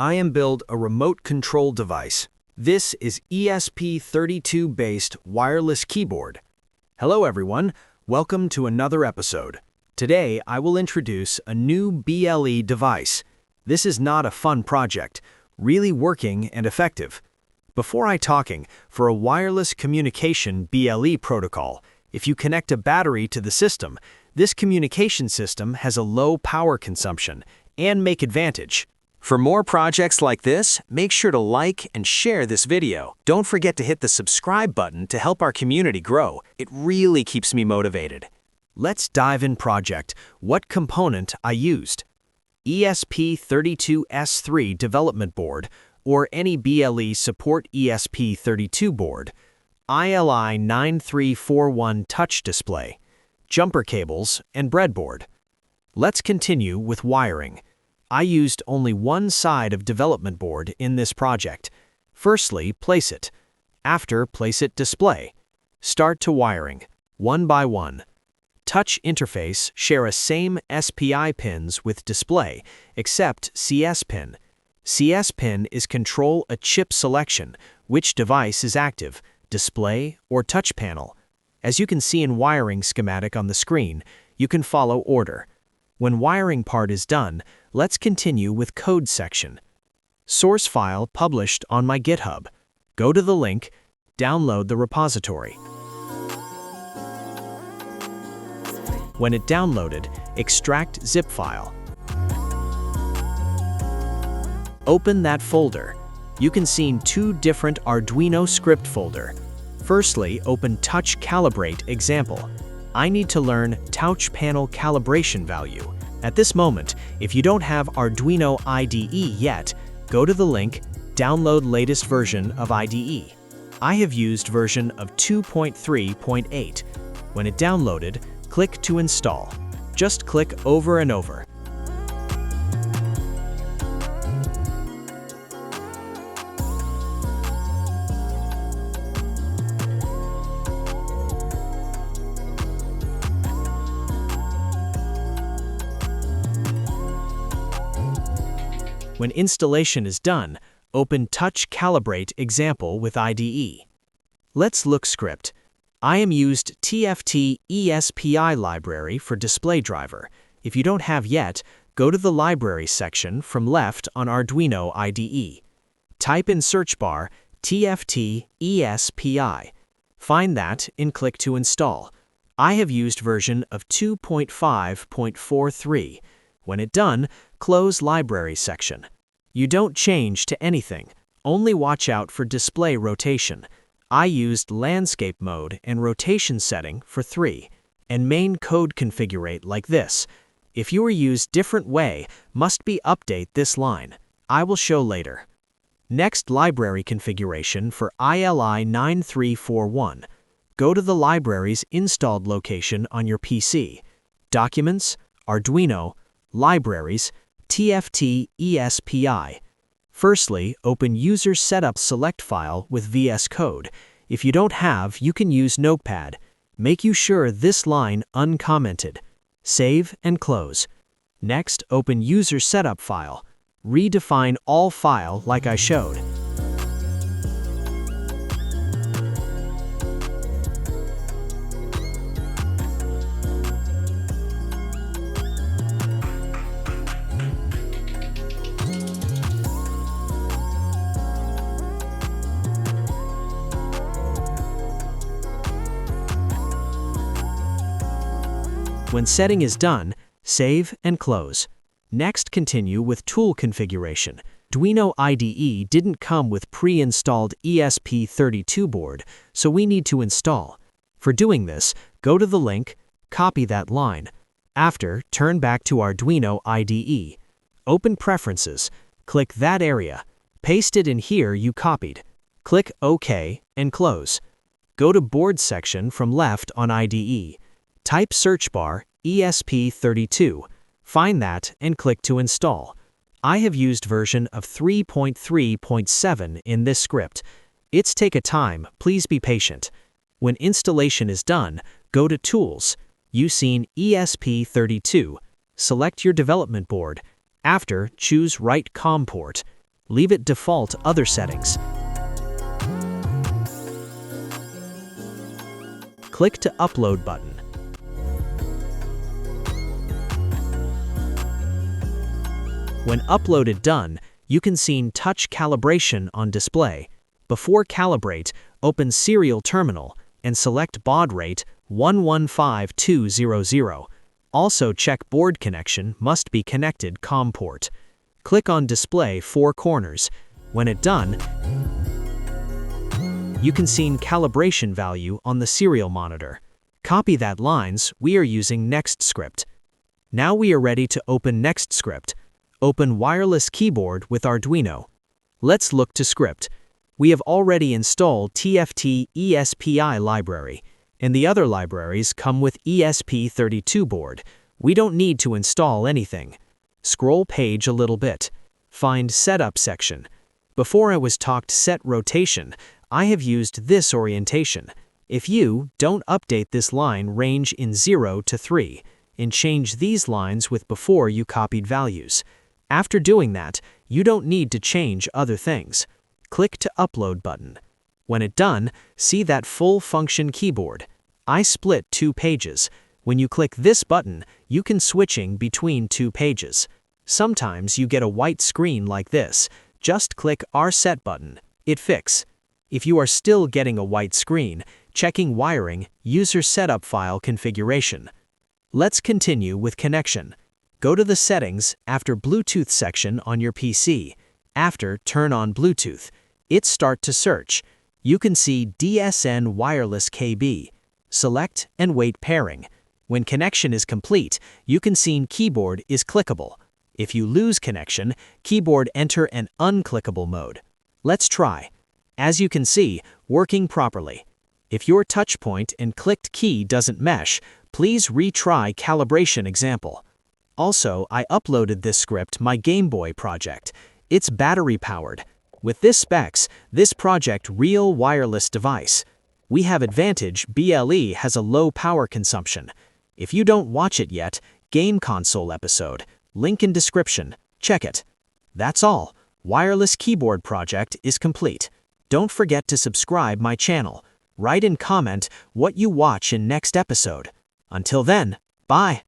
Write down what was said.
I am build a remote control device. This is ESP32-based wireless keyboard. Hello everyone, welcome to another episode. Today I will introduce a new BLE device. This is not a fun project, really working and effective. Before I talking, for a wireless communication BLE protocol, if you connect a battery to the system, this communication system has a low power consumption and make advantage. For more projects like this, make sure to like and share this video. Don't forget to hit the subscribe button to help our community grow. It really keeps me motivated. Let's dive in project. What component I used? ESP32-S3 development board or any BLE support ESP32 board, ILI9341 touch display, jumper cables, and breadboard. Let's continue with wiring. I used only one side of development board in this project. Firstly, place it. After, place it display. Start to wiring, one by one. Touch interface share a same SPI pins with display, except CS pin. CS pin is control a chip selection, which device is active, display or touch panel. As you can see in wiring schematic on the screen, you can follow order. When wiring part is done, let's continue with code section. Source file published on my GitHub. Go to the link, download the repository. When it downloaded, extract zip file. Open that folder. You can see two different Arduino script folder. Firstly, open touch calibrate example. I need to learn touch panel calibration value. At this moment, if you don't have Arduino IDE yet, go to the link, download latest version of IDE. I have used version of 2.3.8. When it downloaded, click to install. Just click over and over. When installation is done, open Touch Calibrate example with IDE. Let's look script. I am used TFT ESPI library for display driver. If you don't have yet, go to the library section from left on Arduino IDE. Type in search bar TFT ESPI. Find that and click to install. I have used version of 2.5.43. When it done, close library section. You don't change to anything, only watch out for display rotation. I used landscape mode and rotation setting for 3, and main code configurate like this. If you are used different way, must be update this line. I will show later. Next library configuration for ILI9341. Go to the library's installed location on your PC. Documents, Arduino, Libraries, TFT ESPI. Firstly, open User Setup Select file with VS Code. If you don't have, you can use Notepad. Make you sure this line uncommented. Save and close. Next, open User Setup file. Redefine all file like I showed. When setting is done, save and close. Next, continue with tool configuration. Arduino IDE didn't come with pre-installed ESP32 board, so we need to install. For doing this, go to the link, copy that line. After, turn back to Arduino IDE. Open Preferences, click that area. Paste it in here you copied. Click OK and close. Go to Board section from left on IDE. Type search bar ESP32. Find that and click to install. I have used version of 3.3.7 in this script. It's take a time, please be patient. When installation is done, go to Tools. You seen ESP32. Select your development board. After, choose Write COM port. Leave it default Other Settings. Click to Upload button. When uploaded done, you can see Touch Calibration on display. Before Calibrate, open Serial Terminal and select baud rate 115200. Also check Board Connection must be connected COM port. Click on Display 4 corners. When it done, you can see calibration value on the serial monitor. Copy that lines. We are using Next script. Now we are ready to open Next script. Open Wireless Keyboard with Arduino. Let's look to script. We have already installed TFT ESPI library, and the other libraries come with ESP32 board. We don't need to install anything. Scroll page a little bit. Find Setup section. Before I was talked set rotation, I have used this orientation. If you don't update this line range in 0 to 3, and change these lines with before you copied values. After doing that, you don't need to change other things. Click to Upload button. When it done, see that full function keyboard. I split 2 pages. When you click this button, you can switching between 2 pages. Sometimes you get a white screen like this. Just click R-Set button. It fix. If you are still getting a white screen, checking wiring, user setup file configuration. Let's continue with connection. Go to the Settings after Bluetooth section on your PC. After turn on Bluetooth, it start to search. You can see DSN Wireless KB. Select and wait pairing. When connection is complete, you can see keyboard is clickable. If you lose connection, keyboard enter an unclickable mode. Let's try. As you can see, working properly. If your touch point and clicked key doesn't mesh, please retry calibration example. Also, I uploaded this script my Game Boy project. It's battery powered. With this specs, this project real wireless device. We have advantage BLE has a low power consumption. If you don't watch it yet, game console episode, link in description, check it. That's all. Wireless keyboard project is complete. Don't forget to subscribe my channel. Write and comment what you watch in next episode. Until then, bye.